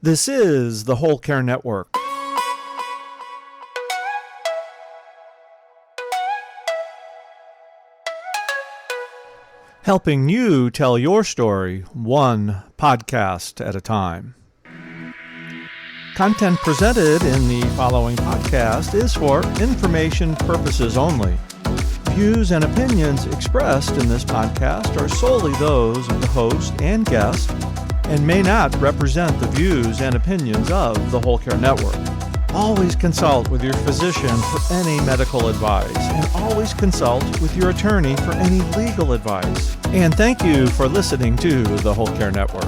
This is the Whole Care Network. Helping you tell your story one podcast at a time. Content presented in the following podcast is for information purposes only. Views and opinions expressed in this podcast are solely those of the host and guest and may not represent the views and opinions of the Whole Care Network. Always consult with your physician for any medical advice, and always consult with your attorney for any legal advice. And thank you for listening to the Whole Care Network.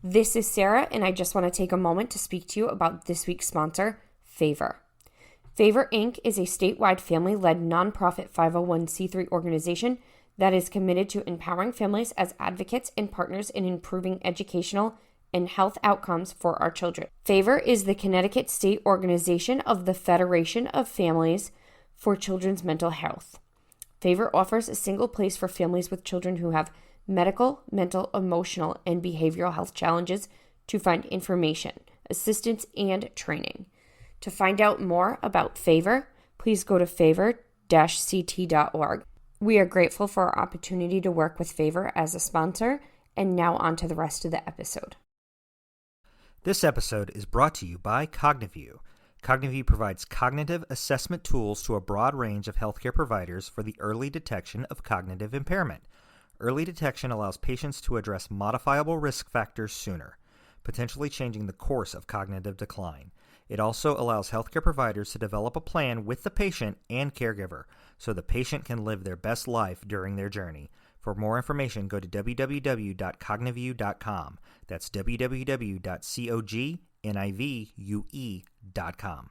This is Sarah, and I just want to take a moment to speak to you about this week's sponsor, Favor. Favor, Inc. is a statewide family-led nonprofit 501c3 organization that is committed to empowering families as advocates and partners in improving educational and health outcomes for our children. Favor is the Connecticut state organization of the Federation of Families for Children's Mental Health. Favor offers a single place for families with children who have medical, mental, emotional, and behavioral health challenges to find information, assistance, and training. To find out more about Favor, please go to favor-ct.org. We are grateful for our opportunity to work with Favor as a sponsor, and now on to the rest of the episode. This episode is brought to you by CogniView. CogniView provides cognitive assessment tools to a broad range of healthcare providers for the early detection of cognitive impairment. Early detection allows patients to address modifiable risk factors sooner, potentially changing the course of cognitive decline. It also allows healthcare providers to develop a plan with the patient and caregiver so the patient can live their best life during their journey. For more information, go to www.cognivue.com. That's www.cognivue.com.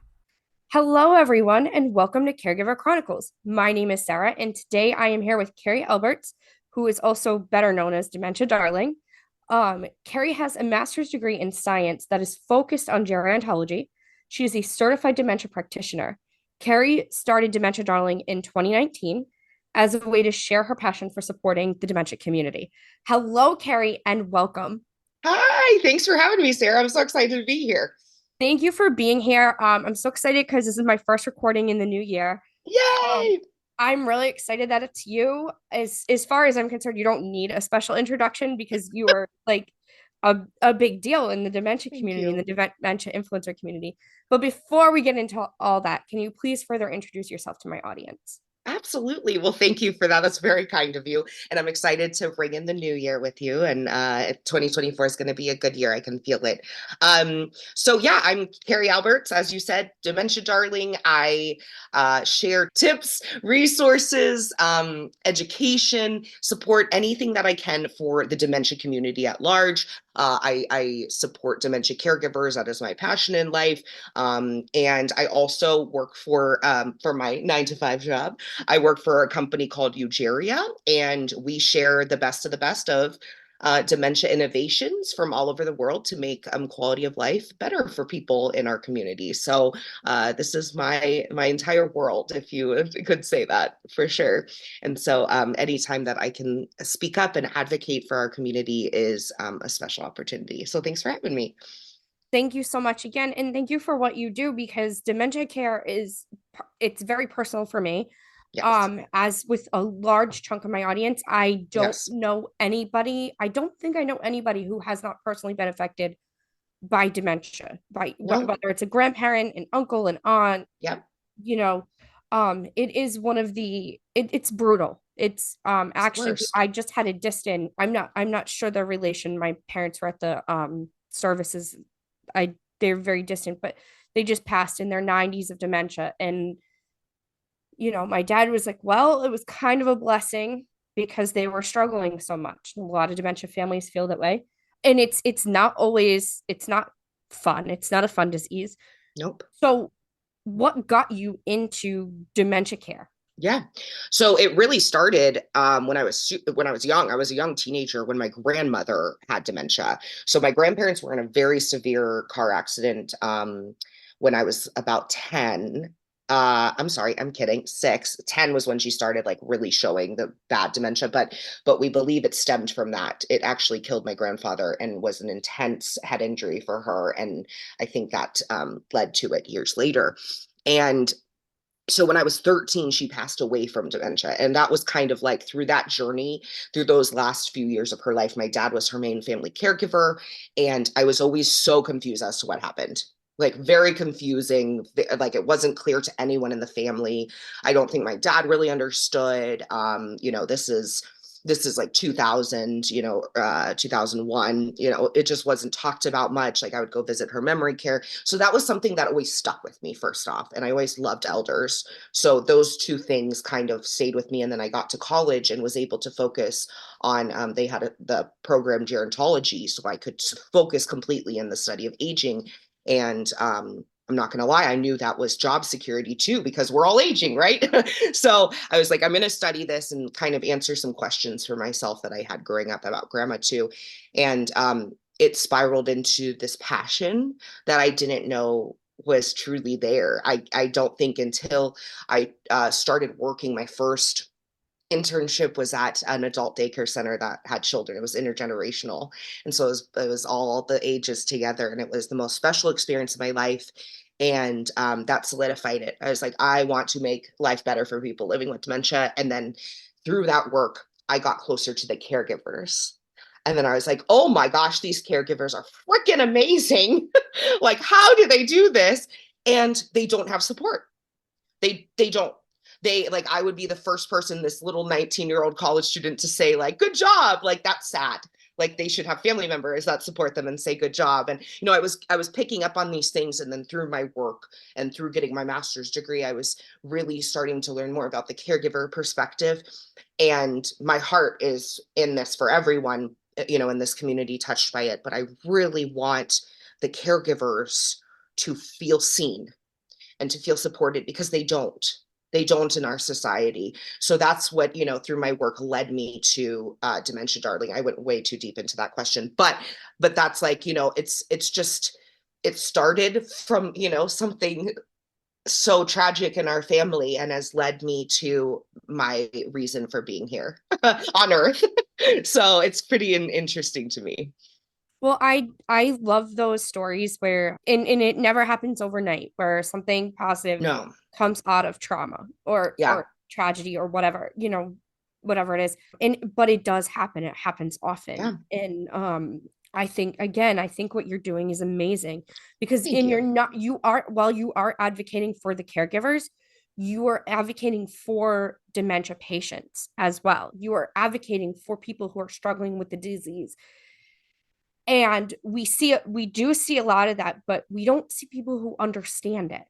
Hello, everyone, and welcome to Caregiver Chronicles. My name is Sarah, and today I am here with Carrie Aalberts, who is also better known as Dementia Darling. Carrie has a master's degree in science that is focused on gerontology. She is a certified dementia practitioner. Carrie started Dementia Darling in 2019 as a way to share her passion for supporting the dementia community. Hello, Carrie, and welcome. Hi, thanks for having me, Sarah. I'm so excited to be here. Thank you for being here. I'm so excited because this is my first recording in the new year. Yay! I'm really excited that it's you. As far as I'm concerned, you don't need a special introduction because you are like a big deal in the dementia community, in the dementia influencer community. But before we get into all that, can you please further introduce yourself to my audience? Absolutely. Well, thank you for that. That's very kind of you. And I'm excited to bring in the new year with you. And 2024 is going to be a good year. I can feel it. So yeah, I'm Carrie Aalberts. As you said, Dementia Darling. I share tips, resources, education, support, anything that I can for the dementia community at large. I support dementia caregivers. That is my passion in life. And I also work for my 9-to-5 job. I work for a company called Ugeria, and we share the best of dementia innovations from all over the world to make quality of life better for people in our community. So this is my entire world, if you could say that, for sure. And so anytime that I can speak up and advocate for our community is a special opportunity. So thanks for having me. Thank you so much again. And thank you for what you do, because dementia care it's very personal for me. Yes. As with a large chunk of my audience, I don't know anybody. I don't think I know anybody who has not personally been affected by dementia, whether it's a grandparent, an uncle, an aunt. Yep. It is one of it's brutal. It's actually, I just had a distant, I'm not sure the relation. My parents were at the services. They're very distant, but they just passed in their 90s of dementia. And my dad was like, well, it was kind of a blessing because they were struggling so much. A lot of dementia families feel that way. And it's not fun. It's not a fun disease. Nope. So what got you into dementia care? Yeah. So it really started when I was young. I was a young teenager when my grandmother had dementia. So my grandparents were in a very severe car accident when I was about 10. I'm sorry, I'm kidding. 6. 10 was when she started like really showing the bad dementia, but we believe it stemmed from that. It actually killed my grandfather and was an intense head injury for her, and I think that led to it years later. And so when I was 13, she passed away from dementia. And that was kind of like through that journey, through those last few years of her life, my dad was her main family caregiver. And I was always so confused as to what happened. Like very confusing. Like it wasn't clear to anyone in the family. I don't think my dad really understood. This is like 2000, 2001, it just wasn't talked about much. Like I would go visit her memory care. So that was something that always stuck with me first off. And I always loved elders. So those two things kind of stayed with me. And then I got to college and was able to focus on, they had the program gerontology. So I could focus completely in the study of aging. And I'm not going to lie, I knew that was job security too, because we're all aging, right? So I was like, I'm going to study this and kind of answer some questions for myself that I had growing up about grandma too. And it spiraled into this passion that I didn't know was truly there. I don't think until I started working, my first internship was at an adult daycare center that had children. It was intergenerational. And so it was all the ages together. And it was the most special experience of my life. And that solidified it. I was like, I want to make life better for people living with dementia. And then through that work, I got closer to the caregivers. And then I was like, oh my gosh, these caregivers are freaking amazing. Like, how do they do this? And they don't have support. They don't. They like, I would be the first person, this little 19-year-old college student, to say like, good job. Like, that's sad. Like they should have family members that support them and say good job. And I was picking up on these things, and then through my work and through getting my master's degree, I was really starting to learn more about the caregiver perspective. And my heart is in this for everyone, in this community touched by it. But I really want the caregivers to feel seen and to feel supported, because they don't in our society. So that's what, through my work led me to Dementia Darling. I went way too deep into that question, but that's like, it's just, it started from, something so tragic in our family, and has led me to my reason for being here on earth. So it's pretty interesting to me. Well, I love those stories where and it never happens overnight, where something positive No. comes out of trauma Yeah. or tragedy or whatever, whatever it is. But it does happen. It happens Yeah. often. And I think, again, I think what you're doing is amazing, because Thank you. while you are advocating for the caregivers, you are advocating for dementia patients as well. You are advocating for people who are struggling with the disease. And we do see a lot of that, but we don't see people who understand it.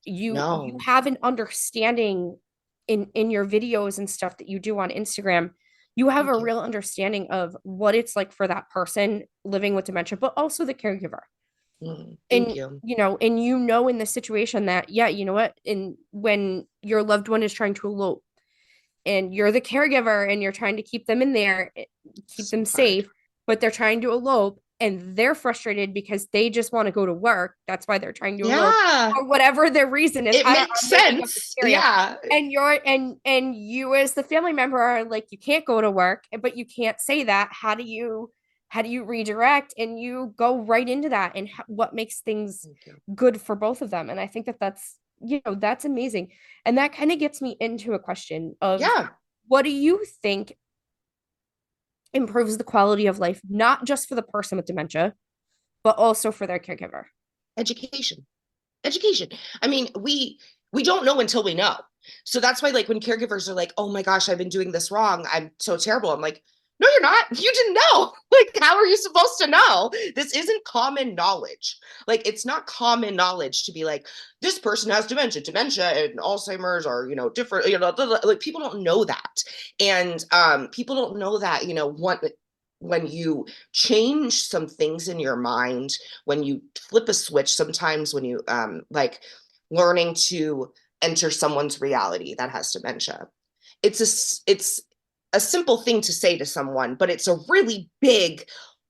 You No. have an understanding in your videos and stuff that you do on Instagram. You have a Thank you. real understanding of what it's like for that person living with dementia, but also the caregiver. Thank And you. in the situation that, yeah, you know what, and when your loved one is trying to elope, and you're the caregiver and you're trying to keep them in there, keep So them hard. safe, but they're trying to elope and they're frustrated because they just want to go to work. That's why they're trying to elope, Yeah. or whatever their reason is. It makes I'm making up the sense. scenario. Yeah. And you as the family member are like, you can't go to work, but you can't say that. How do you redirect? And you go right into that, and what makes things Thank you. good for both of them. And I think that's amazing. And that kind of gets me into a question of, Yeah. what do you think improves the quality of life, not just for the person with dementia, but also for their caregiver? Education. Education. I mean, we don't know until we know. So that's why, like, when caregivers are like, oh my gosh, I've been doing this wrong, I'm so terrible, I'm like, no, you're not. You didn't know. Like, how are you supposed to know? This isn't common knowledge. Like, it's not common knowledge to be like, this person has dementia and Alzheimer's are, different, like, people don't know that. And people don't know that, when you change some things in your mind, when you flip a switch, sometimes when you like learning to enter someone's reality that has dementia, it's a simple thing to say to someone, but it's a really big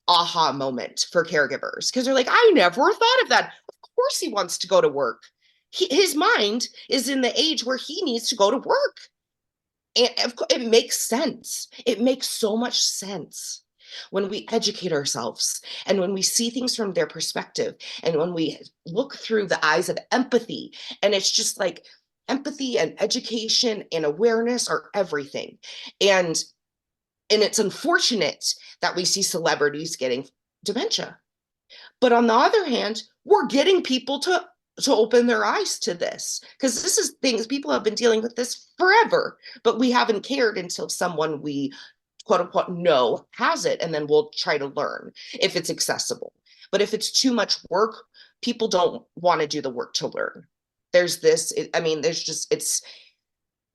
aha moment for caregivers, because they're like, I never thought of that. Of course he wants to go to work. his mind is in the age where he needs to go to work. And of course, it makes sense. It makes so much sense when we educate ourselves and when we see things from their perspective and when we look through the eyes of empathy. And it's just like empathy and education and awareness are everything. And it's unfortunate that we see celebrities getting dementia. But on the other hand, we're getting people to open their eyes to this, because this is things people have been dealing with this forever, but we haven't cared until someone we quote unquote know has it, and then we'll try to learn if it's accessible. But if it's too much work, people don't want to do the work to learn. There's this, I mean, there's just, it's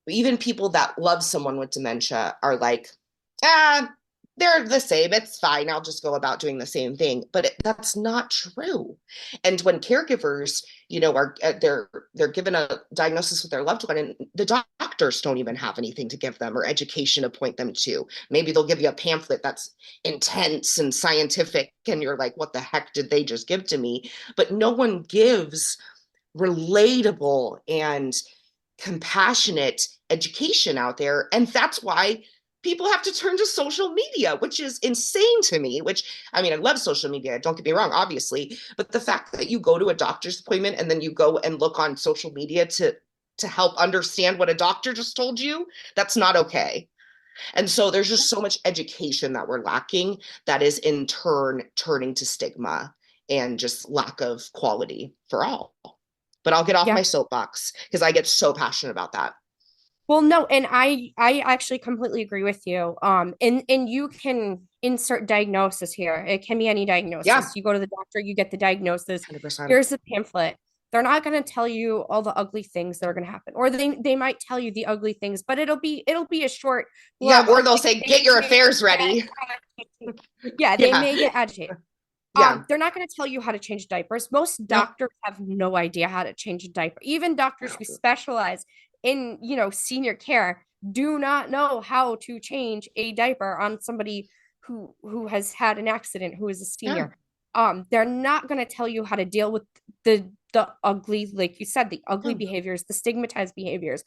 even people that love someone with dementia are like, they're the same. It's fine. I'll just go about doing the same thing. But that's not true. And when caregivers, are they're given a diagnosis with their loved one, and the doctors don't even have anything to give them or education to point them to. Maybe they'll give you a pamphlet that's intense and scientific, and you're like, what the heck did they just give to me? But no one gives relatable and compassionate education out there. And that's why people have to turn to social media, which is insane to me, I love social media. Don't get me wrong, obviously. But the fact that you go to a doctor's appointment and then you go and look on social media to help understand what a doctor just told you, that's not okay. And so there's just so much education that we're lacking that is in turn turning to stigma and just lack of quality for all. But I'll get off my soapbox because I get so passionate about that. Well, no, and I actually completely agree with you. And you can insert diagnosis here. It can be any diagnosis. Yeah. You go to the doctor, you get the diagnosis. 100%. Here's the pamphlet. They're not going to tell you all the ugly things that are going to happen, or they might tell you the ugly things, but it'll be a short. Yeah, or they'll say, "Get your affairs ready." Yeah, they may get agitated. Yeah. They're not going to tell you how to change diapers. Most doctors have no idea how to change a diaper. Even doctors who specialize in, senior care do not know how to change a diaper on somebody who has had an accident, who is a senior. They're not going to tell you how to deal with the ugly, like you said, the ugly behaviors, the stigmatized behaviors,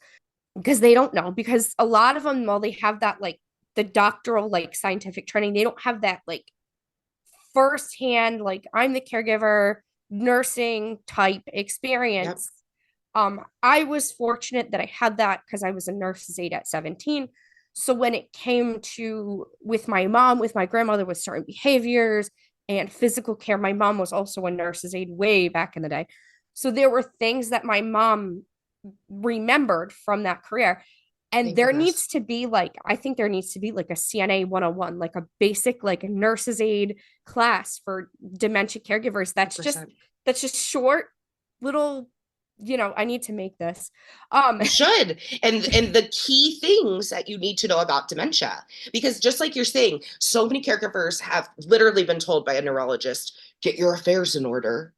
because they don't know. Because a lot of them, while they have that, like, the doctoral, like, scientific training, they don't have that, like, firsthand, like, I'm the caregiver, nursing type experience. I was fortunate that I had that because I was a nurse's aide at 17. So when it came to with my mom, with my grandmother, with certain behaviors and physical care, my mom was also a nurse's aide way back in the day. So there were things that my mom remembered from that career. And there needs to be I think there needs to be like a CNA 101, like a basic, like a nurse's aide class for dementia caregivers. That's 100%. just short little, I need to make this. You should. And the key things that you need to know about dementia, because just like you're saying, so many caregivers have literally been told by a neurologist, get your affairs in order.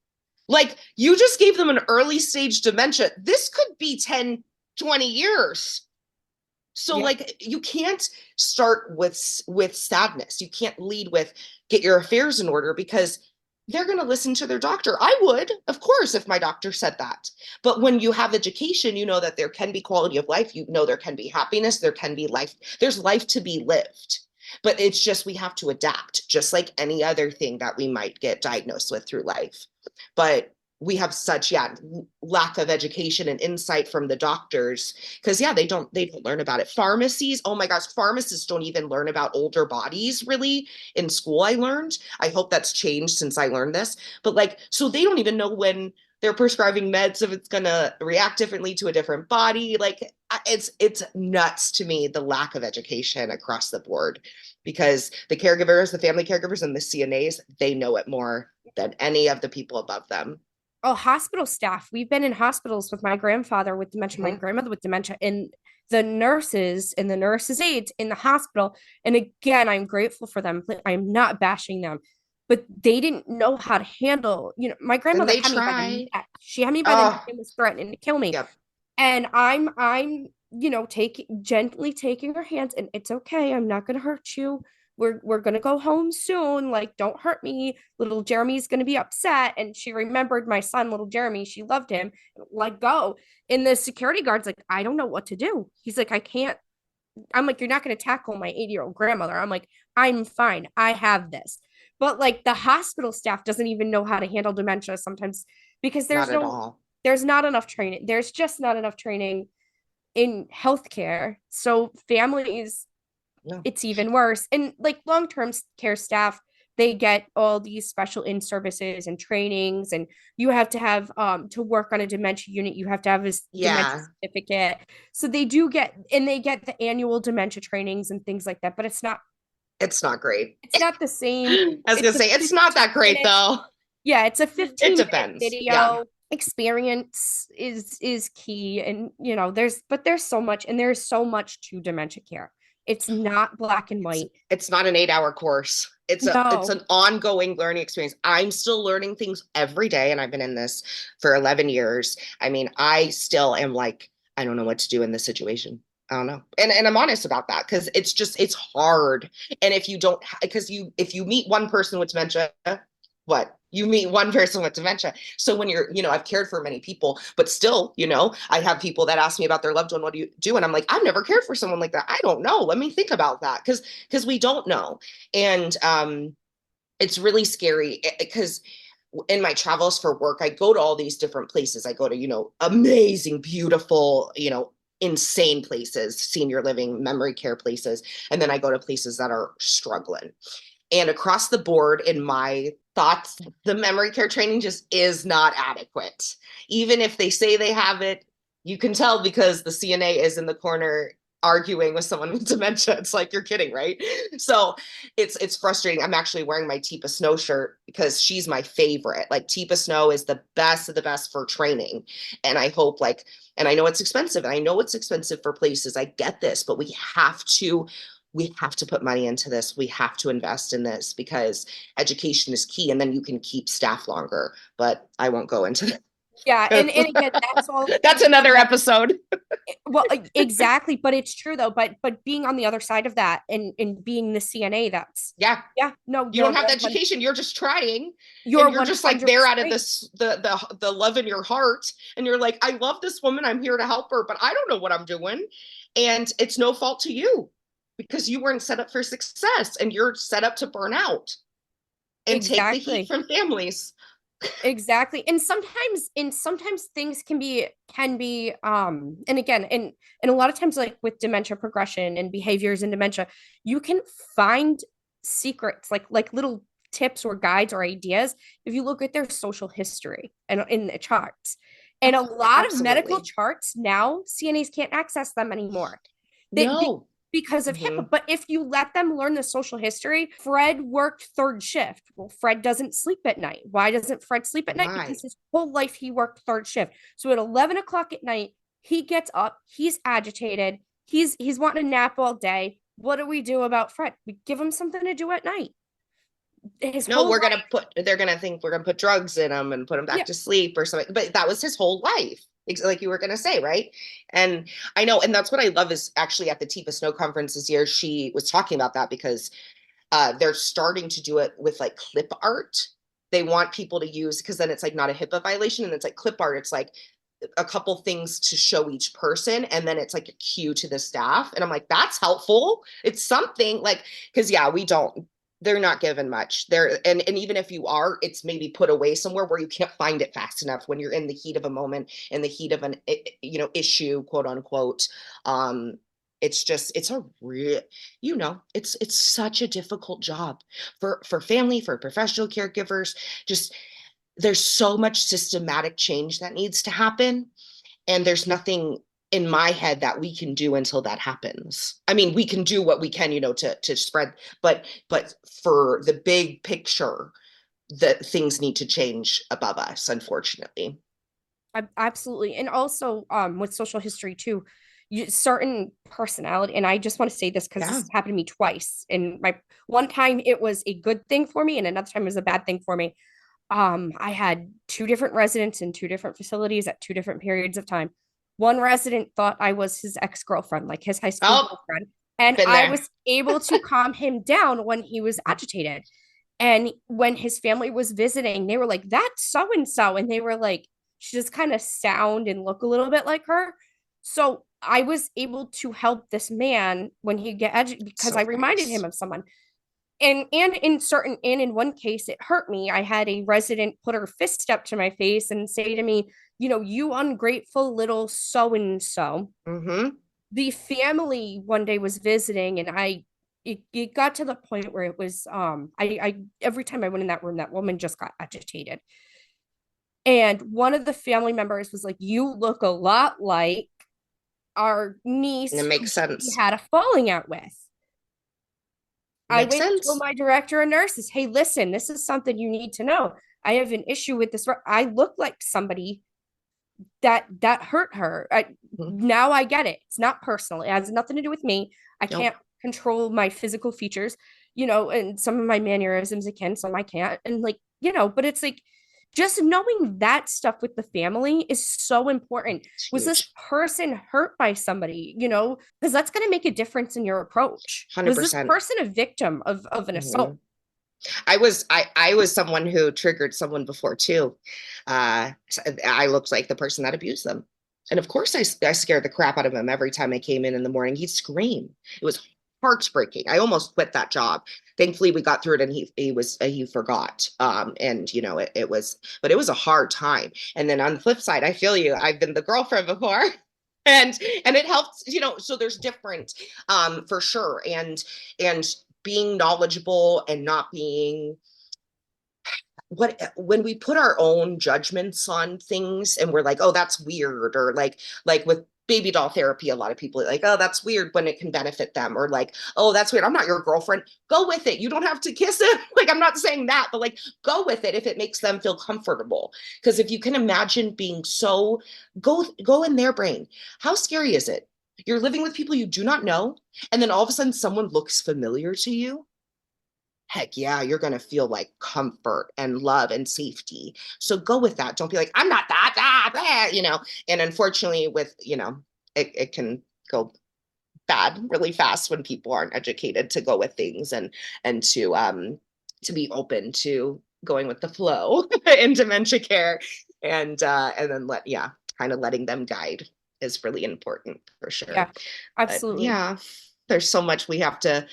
Like, you just gave them an early stage dementia. This could be 10, 20 years. So you can't start with sadness. You can't lead with get your affairs in order, because they're going to listen to their doctor. I would, of course, if my doctor said that. But when you have education, you know that there can be quality of life. You know there can be happiness. There can be life. There's life to be lived. But it's just we have to adapt, just like any other thing that we might get diagnosed with through life. But we have such lack of education and insight from the doctors, because they don't learn about it. Pharmacies, oh my gosh, pharmacists don't even learn about older bodies really in school. I hope that's changed since I learned this, but so they don't even know when they're prescribing meds if it's gonna react differently to a different body. It's nuts to me, the lack of education across the board, because the caregivers, the family caregivers, and the CNAs, they know it more than any of the people above them. Oh, hospital staff. We've been in hospitals with my grandfather with dementia, my grandmother with dementia, and the nurses and the nurses' aides in the hospital. And again, I'm grateful for them. I'm not bashing them, but they didn't know how to handle, my grandmother had me by the neck. She had me by the neck and was threatening to kill me. And I'm gently taking her hands, and it's okay. I'm not going to hurt you. we're gonna go home soon. Like, don't hurt me. Little Jeremy's gonna be upset. And she remembered my son, little Jeremy. She loved him. Let go. And the security guard's like, I don't know what to do. He's like, I can't. I'm like, you're not gonna tackle my 80-year-old grandmother. I'm like, I'm fine. I have this. But like the hospital staff doesn't even know how to handle dementia sometimes because Not at all. there's not enough training. There's just not enough training in healthcare. So families, No. it's even worse. And like long-term care staff, they get all these special in services and trainings, and you have to have to work on a dementia unit, you have to have this dementia Yeah, certificate. So they do get, and they get the annual dementia trainings and things like that, but it's not great. it's not the same. I was gonna say it's not that great though. Yeah, it's a It 15-minute depends. video. Yeah. Experience is key, and there's so much, and there's so much to dementia care. It's not black and white. It's not an 8-hour course. It's an ongoing learning experience. I'm still learning things every day, and I've been in this for 11 years. I mean, I still am like, I don't know what to do in this situation. I don't know. And I'm honest about that because it's hard. And if you don't, because if you meet one person with dementia, what? You meet one person with dementia. So when I've cared for many people, but still, I have people that ask me about their loved one. What do you do? And I'm like, I've never cared for someone like that. I don't know. Let me think about that. Because we don't know. And it's really scary because in my travels for work, I go to all these different places. I go to, amazing, beautiful, insane places, senior living, memory care places. And then I go to places that are struggling. And across the board, in my thoughts, the memory care training just is not adequate. Even if they say they have it, you can tell because the CNA is in the corner arguing with someone with dementia. It's like, you're kidding, right? So it's frustrating. I'm actually wearing my Teepa Snow shirt because she's my favorite. Like, Teepa Snow is the best of the best for training. And I hope and I know it's expensive, and I know it's expensive for places. I get this, but we have to put money into this. We have to invest in this because education is key, and then you can keep staff longer. But I won't go into that. Yeah, and again, that's all. That's another episode. Well, exactly, but it's true though. But being on the other side of that, and being the CNA, that's yeah. No, you don't have the education. You're just trying. You're just like there out of right. this the love in your heart, and you're like, I love this woman. I'm here to help her, but I don't know what I'm doing, and it's no fault to you because you weren't set up for success, and you're set up to burn out and take the heat from families. Exactly. And sometimes things can be and again, and a lot of times, like with dementia progression and behaviors in dementia, you can find secrets, like little tips or guides or ideas if you look at their social history and in the charts. And a lot of medical charts now, CNAs can't access them anymore. No. Because of HIPAA. But if you let them learn the social history, Fred worked third shift. Well, Fred doesn't sleep at night. Why doesn't Fred sleep at night? Because his whole life he worked third shift. So at 11 o'clock at night, he gets up, he's agitated, he's wanting a nap all day. What do we do about Fred? We give him something to do at night. They're gonna think we're gonna put drugs in him and put him back to sleep or something. But that was his whole life. Like you were going to say, right? And I know, and that's what I love is actually at the Teepa Snow conference this year, she was talking about that because they're starting to do it with like clip art. They want people to use, because then it's like not a HIPAA violation, and it's like clip art. It's like a couple things to show each person, and then it's like a cue to the staff. And I'm like, that's helpful. It's something like, because they're not given much there. And even if you are, it's maybe put away somewhere where you can't find it fast enough when you're in the heat of a moment, in the heat of an, issue, quote unquote. It's a real, it's such a difficult job for family, for professional caregivers. Just, there's so much systematic change that needs to happen. And there's nothing in my head that we can do until that happens. I mean, we can do what we can, to spread, but for the big picture, that things need to change above us, unfortunately. Absolutely. And also with social history too, certain personality, and I just want to say this because this has happened to me twice. And one time it was a good thing for me, and another time it was a bad thing for me. I had 2 different residents in 2 different facilities at 2 different periods of time. One resident thought I was his ex-girlfriend, like his high school girlfriend. And Been I there. was able to calm him down when he was agitated. And when his family was visiting, they were like, that's so and so. And they were like, she just kind of sound and look a little bit like her. So I was able to help this man when he get agitated because So I reminded nice. him of someone. And in one case it hurt me. I had a resident put her fist up to my face and say to me, you ungrateful little so and so. Mm-hmm. The family one day was visiting, and it got to the point where it was I every time I went in that room, that woman just got agitated. And one of the family members was like, you look a lot like our And niece it who makes he sense. had a falling out with. I Makes went and told sense. my director of nurses, hey, listen, this is something you need to know. I have an issue with this. I look like somebody that hurt her. Mhm. Now I get it. It's not personal. It has nothing to do with me. I Nope. can't control my physical features, and some of my mannerisms I can, some I can't. And but it's like just knowing that stuff with the family is so important. It's Was this huge. person hurt by somebody? Because that's going to make a difference in your approach. Was this 100%. person a victim of an Mhm. assault? I was someone who triggered someone before too. I looked like the person that abused them. And of course I scared the crap out of him every time I came in the morning. He'd scream. It was heartbreaking. I almost quit that job. Thankfully we got through it and he forgot. And but it was a hard time. And then on the flip side, I feel you. I've been the girlfriend before. And it helps, so there's different for sure. And being knowledgeable and not being when we put our own judgments on things and we're like, oh, that's weird, or like with baby doll therapy, a lot of people are like, oh, that's weird, when it can benefit them, or like, oh, that's weird, I'm not your girlfriend. Go with it. You don't have to kiss it. Like, I'm not saying that, but like, go with it if it makes them feel comfortable. Because if you can imagine being so, go in their brain. How scary is it? You're living with people you do not know, and then all of a sudden someone looks familiar to you. Heck yeah, you're going to feel like comfort and love and safety. So go with that. Don't be like, I'm not that. And unfortunately, it can go bad really fast when people aren't educated to go with things, and to be open to going with the flow in dementia care, and then kind of letting them guide is really important for sure. Yeah, But absolutely. yeah, there's so much we have to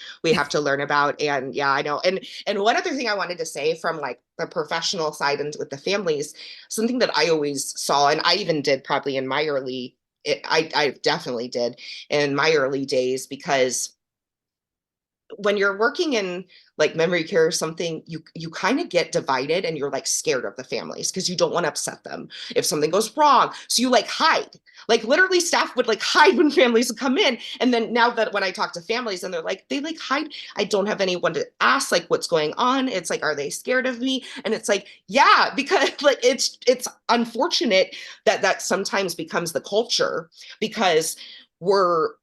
learn about. And yeah, I know. And one other thing I wanted to say from like the professional side and with the families, something that I always saw, and I even did probably in my I definitely did in my early days, because when you're working in like memory care or something, you kind of get divided, and you're like scared of the families because you don't want to upset them if something goes wrong. So you like hide. Like literally staff would like hide when families would come in. And then now that when I talk to families and they like hide, I don't have anyone to ask like what's going on. It's like, are they scared of me? And it's like, yeah, because like it's unfortunate that sometimes becomes the culture, because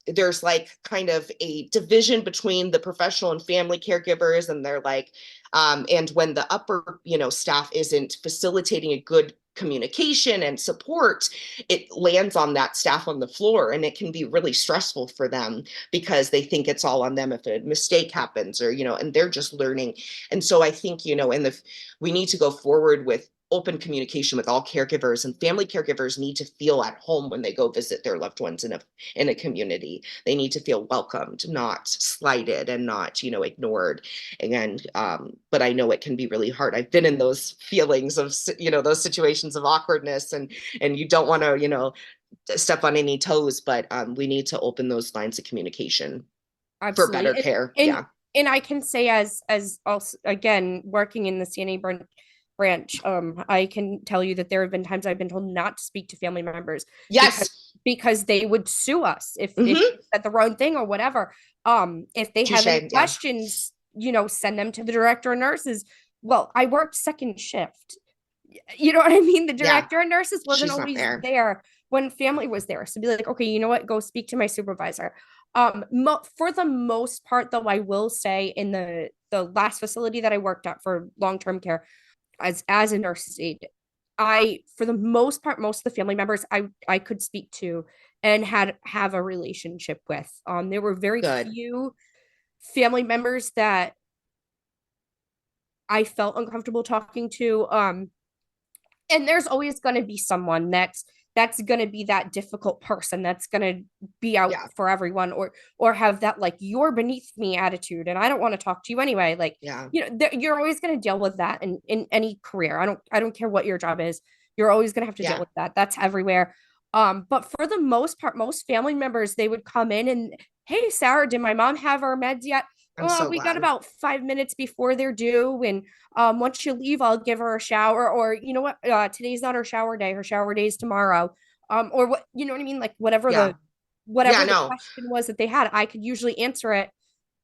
there's like kind of a division between the professional and family caregivers, and they're like and when the upper staff isn't facilitating a good communication and support, it lands on that staff on the floor, and it can be really stressful for them because they think it's all on them if a mistake happens, or and they're just learning. And so I think we need to go forward with open communication with all caregivers, and family caregivers need to feel at home when they go visit their loved ones in a community. They need to feel welcomed, not slighted, and not ignored. And but I know it can be really hard. I've been in those feelings of those situations of awkwardness, and you don't want to step on any toes, but we need to open those lines of communication for Absolutely. better care. And Yeah. and I can say, as also again working in the CNA branch, I can tell you that there have been times I've been told not to speak to family members because Yes. because they would sue us if Mm-hmm. we said the wrong thing or whatever. If they have any Touche. Yeah. questions, send them to the director of nurses. Well, I worked second shift. You know what I mean? The Yeah. director of nurses wasn't She's not always there. there when family was there. So be like, okay, you know what? Go speak to my supervisor. For the most part, though, I will say in the last facility that I worked at for long-term care as a nurse's aide, for the most part, most of the family members I could speak to, and have a relationship with. There were very Good. few family members that I felt uncomfortable talking to. And there's always going to be someone that's going to be that difficult person that's going to be out Yeah. for everyone, or have that like you're beneath me attitude and I don't want to talk to you anyway. Like, Yeah. you're always going to deal with that in any career. I don't care what your job is. You're always going to have to deal Yeah. with that. That's everywhere. But for the most part, most family members, they would come in and, hey, Sarah, did my mom have her meds yet? I'm so We got glad. about 5 minutes before they're due, and once you leave, I'll give her a shower. Or you know what? Today's not her shower day. Her shower day is tomorrow. Or what, you know what I mean? Like whatever Yeah. the Yeah, whatever the no. question was that they had, I could usually answer it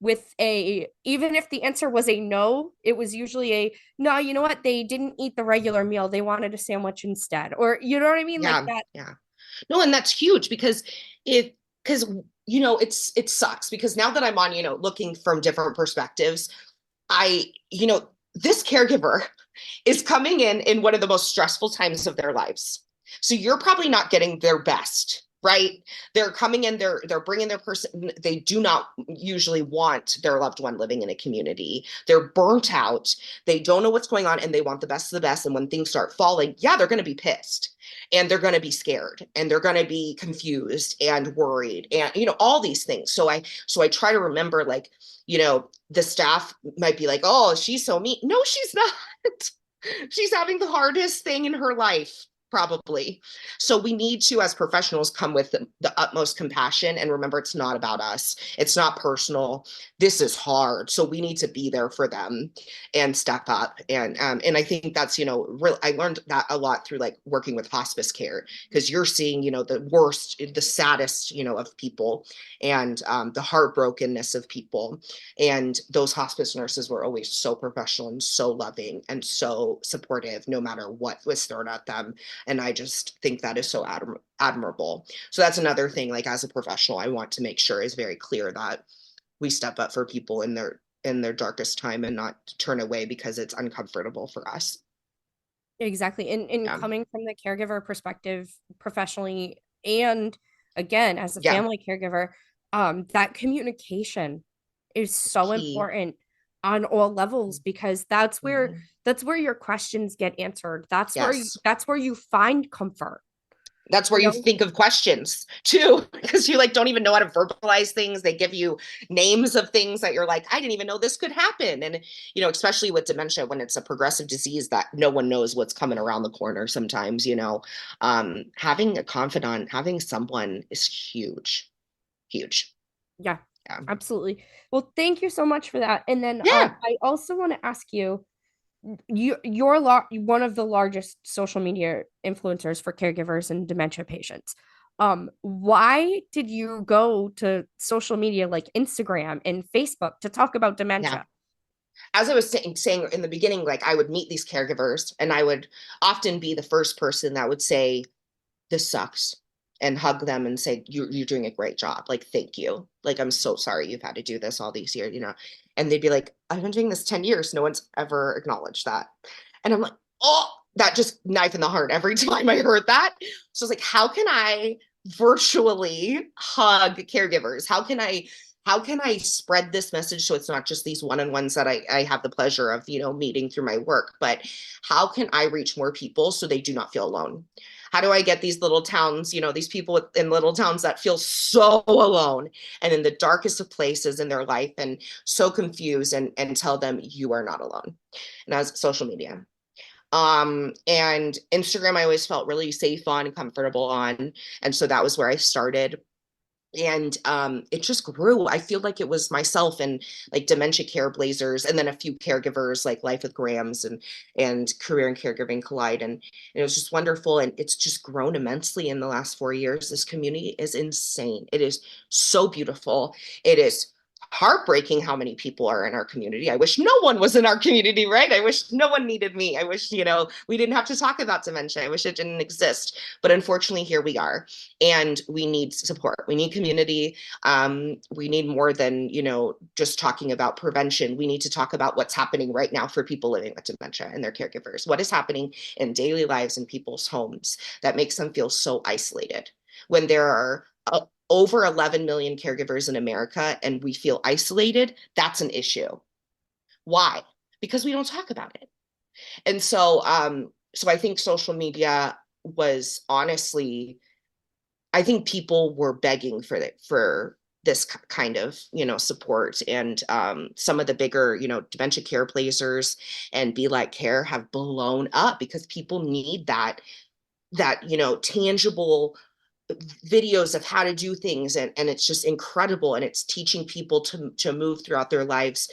with a, even if the answer was a no, it was usually a no, you know what? They didn't eat the regular meal. They wanted a sandwich instead. Or you know what I mean? Like Yeah. that. Yeah. No, and that's huge because because it sucks because now that I'm on, looking from different perspectives, this caregiver is coming in one of the most stressful times of their lives. So you're probably not getting their best, right? They're coming in, they're bringing their person. They do not usually want their loved one living in a community. They're burnt out. They don't know what's going on and they want the best of the best. And when things start falling, yeah, they're going to be pissed and they're going to be scared and they're going to be confused and worried and all these things. So I try to remember, like, the staff might be like, oh, she's so mean. No, she's not. She's having the hardest thing in her life, probably. So we need to, as professionals, come with the utmost compassion and remember it's not about us. It's not personal. This is hard. So we need to be there for them and step up. And I think that's, I learned that a lot through like working with hospice care, because you're seeing, the worst, the saddest, of people, and the heartbrokenness of people. And those hospice nurses were always so professional and so loving and so supportive, no matter what was thrown at them. And I just think that is so admirable. So that's another thing, like as a professional, I want to make sure is very clear that we step up for people in their darkest time and not turn away because it's uncomfortable for us. Exactly. And Yeah. coming from the caregiver perspective professionally, and again, as a Yeah. family caregiver, that communication is so Key. important on all levels, because that's where Mhm. your questions get answered. Yes. That's where you find comfort. That's where You you know, think of questions too, because you like don't even know how to verbalize things. They give you names of things that you're like, I didn't even know this could happen. And especially with dementia, when it's a progressive disease that no one knows what's coming around the corner sometimes, having a confidant, having someone is huge, huge. yeah, Yeah. absolutely. Well, thank you so much for that. And then Yeah. I also want to ask you, one of the largest social media influencers for caregivers and dementia patients. Why did you go to social media like Instagram and Facebook to talk about Yeah. dementia? As I was saying in the beginning, like I would meet these caregivers and I would often be the first person that would say, this sucks, and hug them and say, you're doing a great job. Like, thank you. Like, I'm so sorry you've had to do this all these years, and they'd be like, I've been doing this 10 years. No one's ever acknowledged that. And I'm like, oh, that just knife in the heart every time I heard that. So I was like, how can I virtually hug caregivers? How can I spread this message so it's not just these one-on-ones that I have the pleasure of, meeting through my work, but how can I reach more people so they do not feel alone? How do I get these little towns, these people in little towns that feel so alone and in the darkest of places in their life and so confused, and tell them you are not alone? And that's social media. And Instagram, I always felt really safe on and comfortable on. And so that was where I started. And it just grew. I feel like it was myself and like dementia care blazers, and then a few caregivers like Life with Grams and Career and Caregiving Collide, and it was just wonderful. And it's just grown immensely in the last 4 years. This community is insane. It is so beautiful. It is heartbreaking how many people are in our community. I wish no one was in our community, right? I wish no one needed me. I wish, we didn't have to talk about dementia. I wish it didn't exist. But unfortunately, here we are. And we need support. We need community. We need more than, just talking about prevention. We need to talk about what's happening right now for people living with dementia and their caregivers. What is happening in daily lives in people's homes that makes them feel so isolated, when there are over 11 million caregivers in America and we feel isolated, that's an issue. Why? Because we don't talk about it. And so I think social media was honestly, I think people were begging for this kind of, support. And some of the bigger, dementia care places and Be Like Care have blown up because people need that, tangible videos of how to do things, and it's just incredible, and it's teaching people to move throughout their lives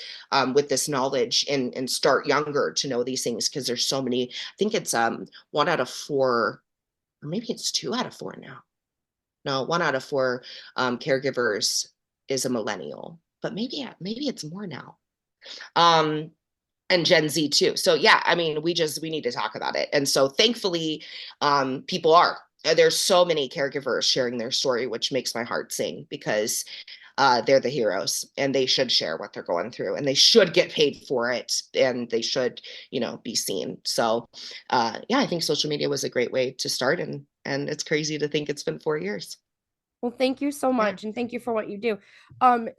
with this knowledge, and start younger to know these things, because there's so many. I think it's 1 out of 4, or maybe it's 2 out of 4 now. No, 1 out of 4 caregivers is a millennial, but maybe it's more now. um and Gen Z too. So yeah, I mean, we need to talk about it. And so thankfully, people are. There's so many caregivers sharing their story, which makes my heart sing, because they're the heroes and they should share what they're going through, and they should get paid for it, and they should, be seen. So yeah, I think social media was a great way to start, and it's crazy to think it's been 4 years. Well, thank you so Yeah. much, and thank you for what you do.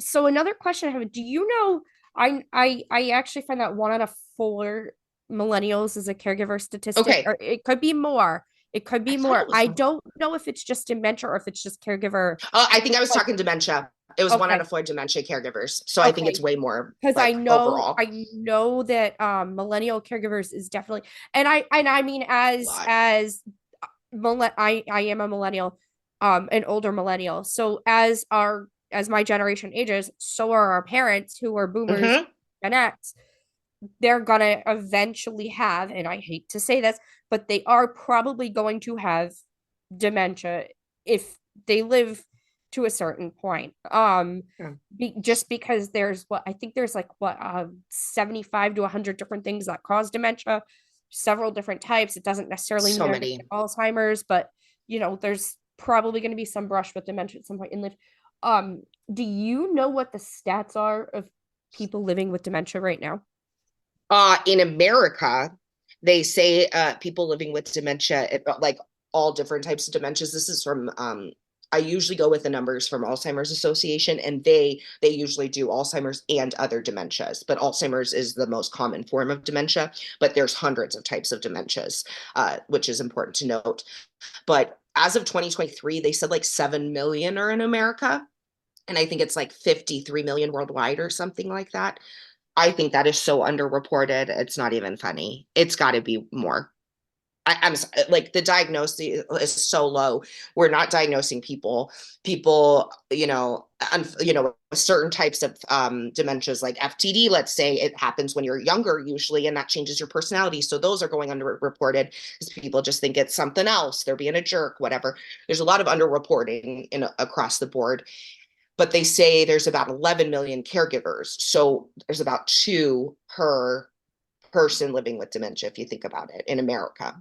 So another question I have, do you know, I actually find that 1 out of 4 millennials is a caregiver statistic, Okay. or it could be more. It could be I thought more. it was I more. don't know if it's just dementia or if it's just caregiver. I think I was Like, talking dementia. It was 1 out of 4 dementia caregivers. So I think it's okay, way more, because like, overall. I know that millennial caregivers is definitely, and I mean, A lot. I am a millennial, an older millennial. So as my generation ages, so are our parents who are boomers, Hmm. Gen X. They're gonna eventually have, and I hate to say this, but they are probably going to have dementia if they live to a certain point. Yeah. Just because there's what I think there's like 75 to 100 different things that cause dementia, several different types. It doesn't necessarily So mean many. Alzheimer's, but there's probably going to be some brush with dementia at some point in life. Do you know what the stats are of people living with dementia right now? In America, they say people living with dementia, like all different types of dementias. This is from I usually go with the numbers from Alzheimer's Association, and they usually do Alzheimer's and other dementias, but Alzheimer's is the most common form of dementia. But there's hundreds of types of dementias, which is important to note. But as of 2023, they said like 7 million are in America, and I think it's like 53 million worldwide or something like that. I think that is so underreported. It's not even funny. It's got to be more. I'm like, the diagnosis is so low. We're not diagnosing people, certain types of dementias like FTD. Let's say it happens when you're younger, usually, and that changes your personality. So those are going underreported because people just think it's something else. They're being a jerk, whatever. There's a lot of underreporting across the board. But they say there's about 11 million caregivers. So there's about 2 per person living with dementia, if you think about it, in America.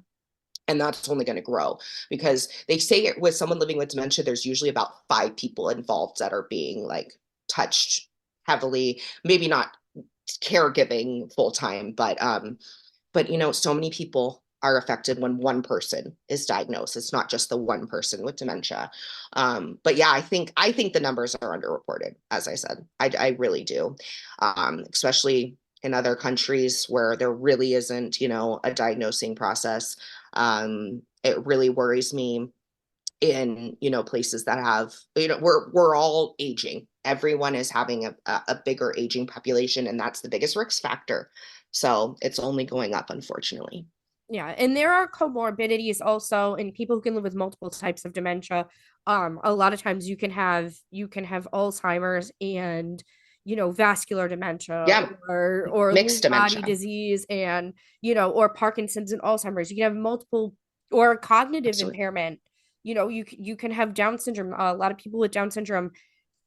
And that's only going to grow, because they say with someone living with dementia, there's usually about 5 people involved that are being, like, touched heavily, maybe not caregiving full time, but so many people are affected when one person is diagnosed. It's not just the one person with dementia. But yeah, I think the numbers are underreported, as I said. I really do. Especially in other countries where there really isn't, a diagnosing process. It really worries me in, places that have, we're all aging. Everyone is having a bigger aging population, and that's the biggest risk factor. So it's only going up, unfortunately. Yeah, and there are comorbidities also in people who can live with multiple types of dementia. A lot of times you can have Alzheimer's and vascular dementia, Yeah, or mixed Lewy body dementia. disease, and or Parkinson's and Alzheimer's. You can have multiple, or cognitive Absolutely. impairment. You can have Down syndrome. A lot of people with Down syndrome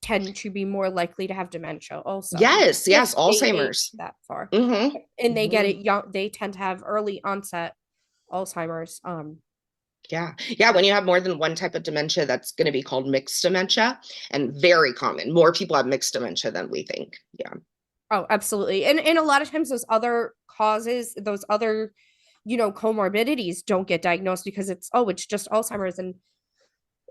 tend to be more likely to have dementia also, Yes, if yes, they age Alzheimer's. that far, Mm-hmm. and they get Mm-hmm. it young. They tend to have early onset Alzheimer's. Yeah. Yeah. When you have more than one type of dementia, that's going to be called mixed dementia, and very common. More people have mixed dementia than we think. Yeah. Oh, absolutely. And a lot of times those other causes, those other, comorbidities don't get diagnosed because it's just Alzheimer's. And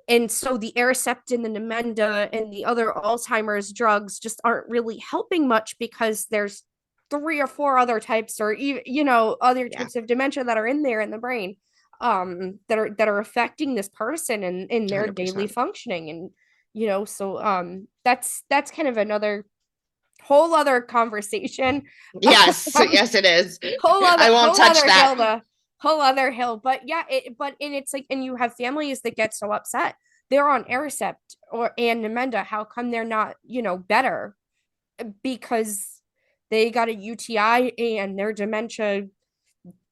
And so the Aricept and the Namenda and the other Alzheimer's drugs just aren't really helping much because there's 3 or 4 other types, or even, other Yeah, types of dementia that are in there in the brain, that are affecting this person and in their daily 100%. functioning. And so that's kind of another whole other conversation. Yes, um, yes, it is. whole other I won't whole touch other that. hill to whole other hill. But yeah, and it's like, and you have families that get so upset. They're on Aricept or and Namenda. How come they're not, better? Because they got a UTI and their dementia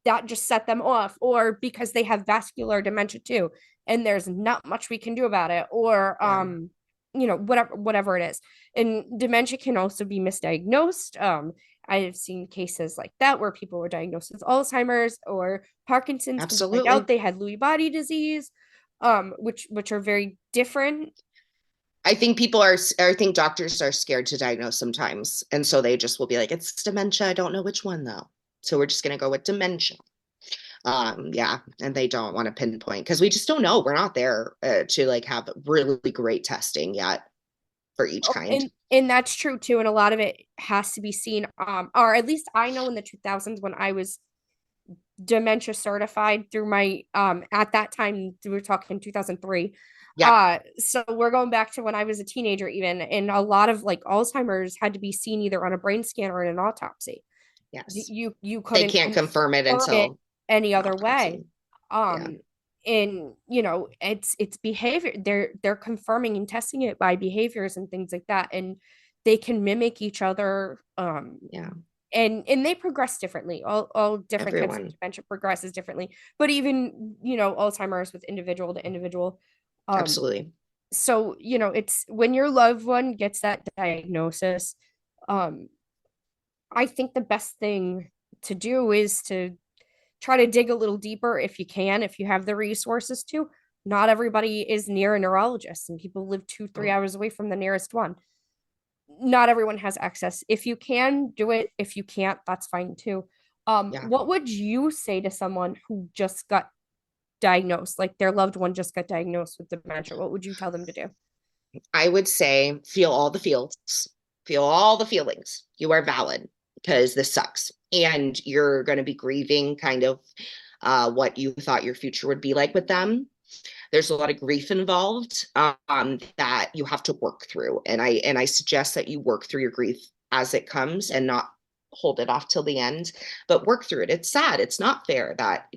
that just set them off, or because they have vascular dementia too, and there's not much we can do about it, or Yeah, whatever it is. And dementia can also be misdiagnosed. I've seen cases like that where people were diagnosed with Alzheimer's or Parkinson's, come to find out absolutely. they had Lewy body disease, which are very different. I think I think doctors are scared to diagnose sometimes. And so they just will be like, it's dementia. I don't know which one though. So we're just going to go with dementia. Yeah. And they don't want to pinpoint because we just don't know. We're not there to like have really great testing yet for each Oh, kind. and that's true too. And a lot of it has to be seen, or at least I know in the 2000s when I was dementia certified through my at that time we were talking 2003. Yeah. So we're going back to when I was a teenager even, and a lot of like Alzheimer's had to be seen either on a brain scan or in an autopsy. Yes. You They couldn't can't confirm it confirm it until any an other way. autopsy. Yeah. um and it's behavior. They're confirming and testing it by behaviors and things like that, and they can mimic each other. Yeah. And they progress differently. All different types of Everyone. dementia progresses differently, but even Alzheimer's with individual to individual. um Absolutely. so it's when your loved one gets that diagnosis. um I think the best thing to do is to try to dig a little deeper if you can, if you have the resources to. Not everybody is near a neurologist, and people live 2 3 Oh, hours away from the nearest one. Not everyone has access. If you can do it, if you can't, that's fine too. yeah. What would you say to someone who just got diagnosed, like their loved one just got diagnosed with dementia? What would you tell them to do? I would say feel all the feels, feel all the feelings. You are valid because this sucks. And you're going to be grieving kind of what you thought your future would be like with them. There's a lot of grief involved that you have to work through. And I suggest that you work through your grief as it comes and not hold it off till the end, but work through it. It's sad. It's not fair that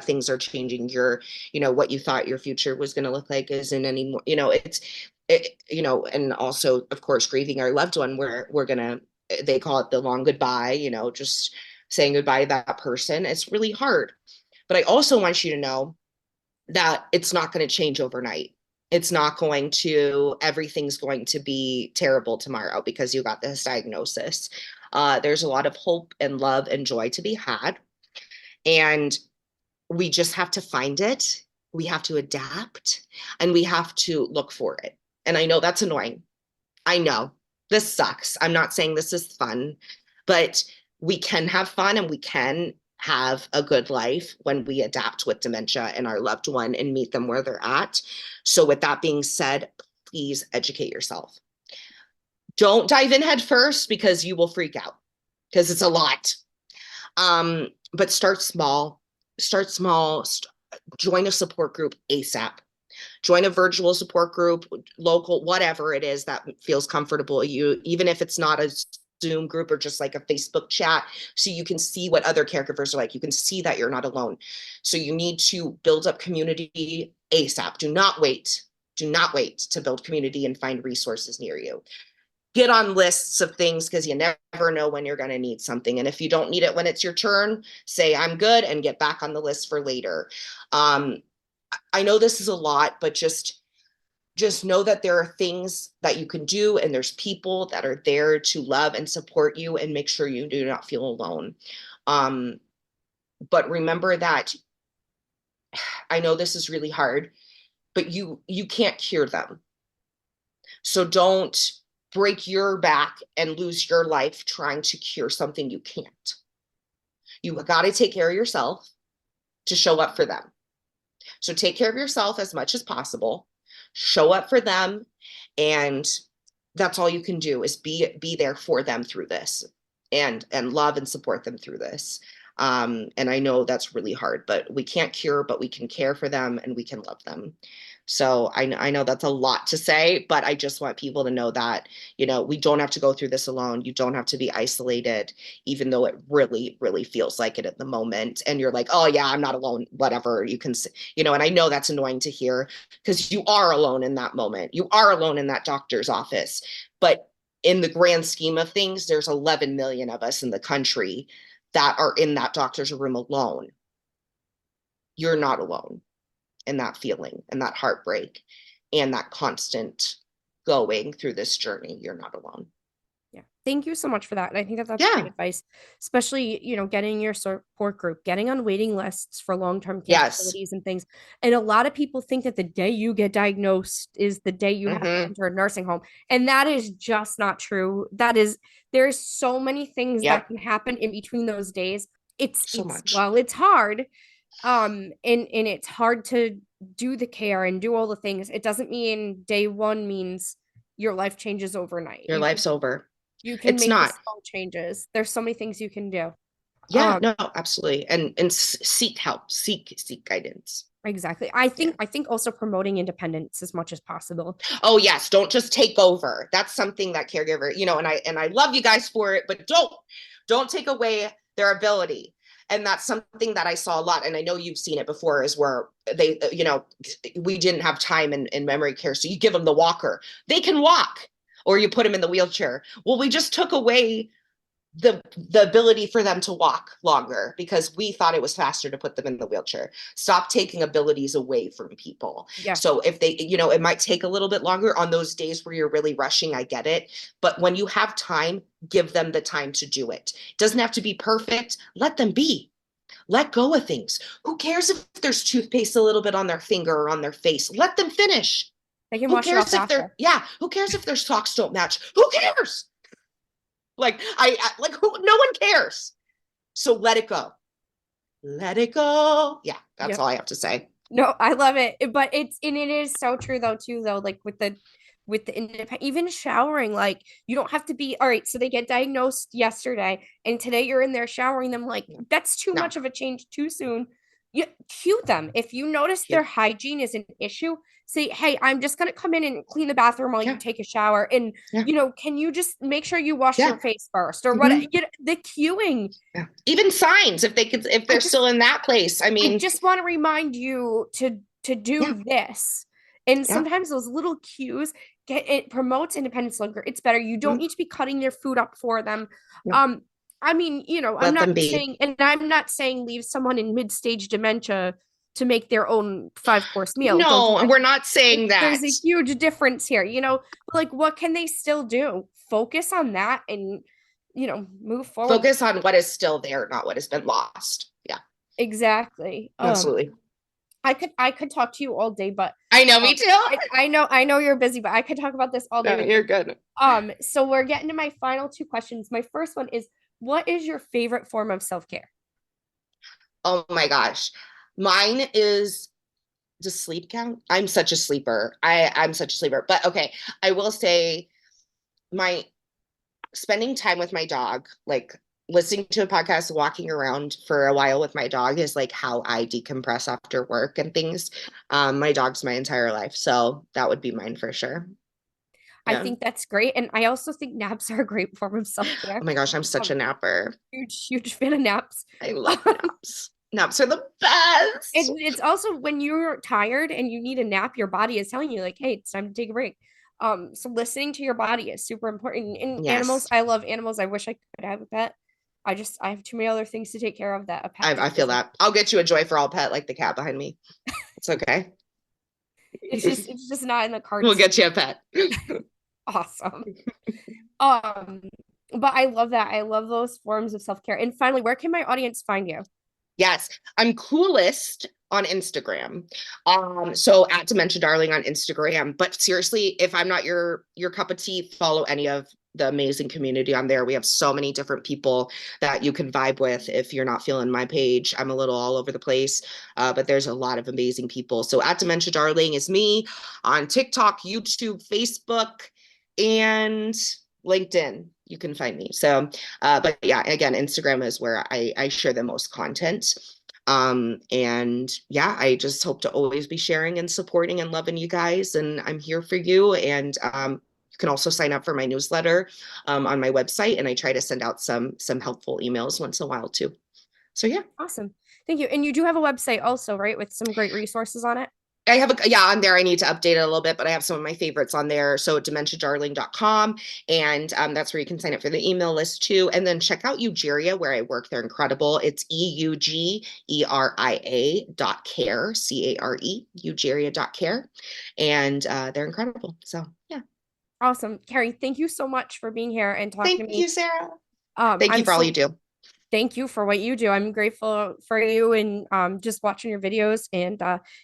things are changing. What you thought your future was going to look like isn't anymore. And also, of course, grieving our loved one, where we're going to, they call it the long goodbye, just saying goodbye to that person. It's really hard. But I also want you to know that it's not going to change overnight. It's not going to, everything's going to be terrible tomorrow because you got this diagnosis. There's a lot of hope and love and joy to be had. And we just have to find it. We have to adapt and we have to look for it. And I know that's annoying. I know this sucks. I'm not saying this is fun, but we can have fun and we can have a good life when we adapt with dementia and our loved one and meet them where they're at. So, with that being said, please educate yourself. Don't dive in head first because you will freak out because it's a lot. But start small. Start small. Join a support group ASAP. Join a virtual support group, local, whatever it is that feels comfortable. You, even if it's not a Zoom group or just like a Facebook chat, so you can see what other caregivers are like. You can see that you're not alone. So you need to build up community ASAP. Do not wait. Do not wait to build community and find resources near you. Get on lists of things because you never know when you're going to need something. And if you don't need it when it's your turn, say I'm good and get back on the list for later. I know this is a lot, but just know that there are things that you can do and there's people that are there to love and support you and make sure you do not feel alone. But remember that I know this is really hard, but you can't cure them. So don't break your back and lose your life trying to cure something you can't. You got to take care of yourself to show up for them. So take care of yourself as much as possible. show up for them. And that's all you can do, is be there for them through this, and love and support them through this. And I know that's really hard, but we can't cure, but we can care for them and we can love them. So I know that's a lot to say, but I just want people to know that, we don't have to go through this alone. You don't have to be isolated, even though it really, really feels like it at the moment. And you're like, oh yeah, I'm not alone, whatever. You can, and I know that's annoying to hear, because you are alone in that moment. You are alone in that doctor's office. But in the grand scheme of things, there's 11 million of us in the country that are in that doctor's room alone. You're not alone in that feeling and that heartbreak and that constant going through this journey. You're not alone. Yeah. Thank you so much for that. And I think that's great advice, especially, getting your support group, getting on waiting lists for long-term care facilities and things. And a lot of people think that the day you get diagnosed is the day you have to enter a nursing home. And that is just not true. There's so many things that can happen in between those days. It's hard. And it's hard to do the care and do all the things. It doesn't mean day one means your life changes overnight. Your life's over. You can make the small changes. There's so many things you can do. Yeah, no, absolutely. And seek help, seek guidance. Exactly. I think also promoting independence as much as possible. Oh yes, don't just take over. That's something that caregiver, and I love you guys for it, but don't take away their ability. And that's something that I saw a lot. And I know you've seen it before, is where they, we didn't have time in memory care. So you give them the walker, they can walk, or you put them in the wheelchair. Well, we just took away the ability for them to walk longer because we thought it was faster to put them in the wheelchair. Stop taking abilities away from people. Yeah. So if they, it might take a little bit longer on those days where you're really rushing. I get it. But when you have time, give them the time to do it. It doesn't have to be perfect. Let them be. Let go of things. Who cares if there's toothpaste a little bit on their finger or on their face? Let them finish. They can wash it off after. Who cares if their socks don't match? Who cares? No one cares. So let it go. Let it go. Yeah, that's all I have to say. No, I love it. But it is so true though, like with the independent, even showering, like you don't have to be, all right, so they get diagnosed yesterday and today you're in there showering them, like that's too much of a change too soon. You cue them. If you notice their hygiene is an issue, say, hey, I'm just going to come in and clean the bathroom while you take a shower. And, can you just make sure you wash your face first or what? The cueing. Yeah. Even signs, if they're still in that place. I mean, I just want to remind you to do this. And sometimes those little cues, it promotes independence longer. It's better. You don't need to be cutting their food up for them. No. I mean, I'm not saying leave someone in mid-stage dementia to make their own 5-course meal. No, we're not saying that. There's a huge difference here, like what can they still do? Focus on that and, move forward. Focus on what is still there, not what has been lost. Yeah. Exactly. Absolutely. I could talk to you all day, but I know, me too. I know you're busy, but I could talk about this all day. No, you're good. So we're getting to my final 2 questions. My first one is, what is your favorite form of self-care? Oh my gosh. Mine is, does sleep count? I'm such a sleeper. I'm such a sleeper. But okay, I will say my spending time with my dog, like listening to a podcast, walking around for a while with my dog is like how I decompress after work and things. My dog's my entire life. So that would be mine for sure. I think that's great. And I also think naps are a great form of self-care. Oh my gosh, I'm such a napper. Huge fan of naps. I love naps. Naps are the best. It's also when you're tired and you need a nap, your body is telling you like, hey, it's time to take a break. So listening to your body is super important. And animals, I love animals. I wish I could have a pet. I have too many other things to take care of that a pet. I feel that. I'll get you a Joy for All pet like the cat behind me. It's okay. It's just not in the cards. We'll get you a pet. Awesome. But I love that. I love those forms of self-care. And finally, where can my audience find you? Yes, I'm coolest on Instagram. So at Dementia Darling on Instagram. But seriously, if I'm not your cup of tea, follow any of the amazing community on there. We have so many different people that you can vibe with. If you're not feeling my page, I'm a little all over the place, but there's a lot of amazing people. So at Dementia Darling is me on TikTok, YouTube, Facebook, and LinkedIn. You can find me. So, but yeah, again, Instagram is where I share the most content. And yeah, I just hope to always be sharing and supporting and loving you guys. And I'm here for you. And you can also sign up for my newsletter on my website. And I try to send out some helpful emails once in a while too. So yeah. Awesome. Thank you. And you do have a website also, right? With some great resources on it. I have on there. I need to update it a little bit, but I have some of my favorites on there. So dementiadarling.com. And that's where you can sign up for the email list too. And then check out Eugeria, where I work. They're incredible. It's EUGERIA.care, CARE, Eugeria.care. And they're incredible. So yeah. Awesome. Carrie, thank you so much for being here and talking to me. Thank you, Sarah. Thank you for all you do. Thank you for what you do. I'm grateful for you and just watching your videos. And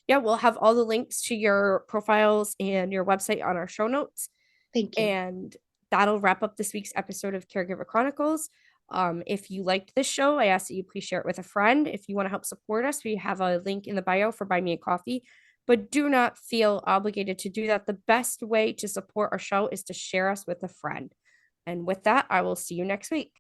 yeah, we'll have all the links to your profiles and your website on our show notes. Thank you. And that'll wrap up this week's episode of Caregiver Chronicles. If you liked this show, I ask that you please share it with a friend. If you want to help support us, we have a link in the bio for Buy Me a Coffee. But do not feel obligated to do that. The best way to support our show is to share us with a friend. And with that, I will see you next week.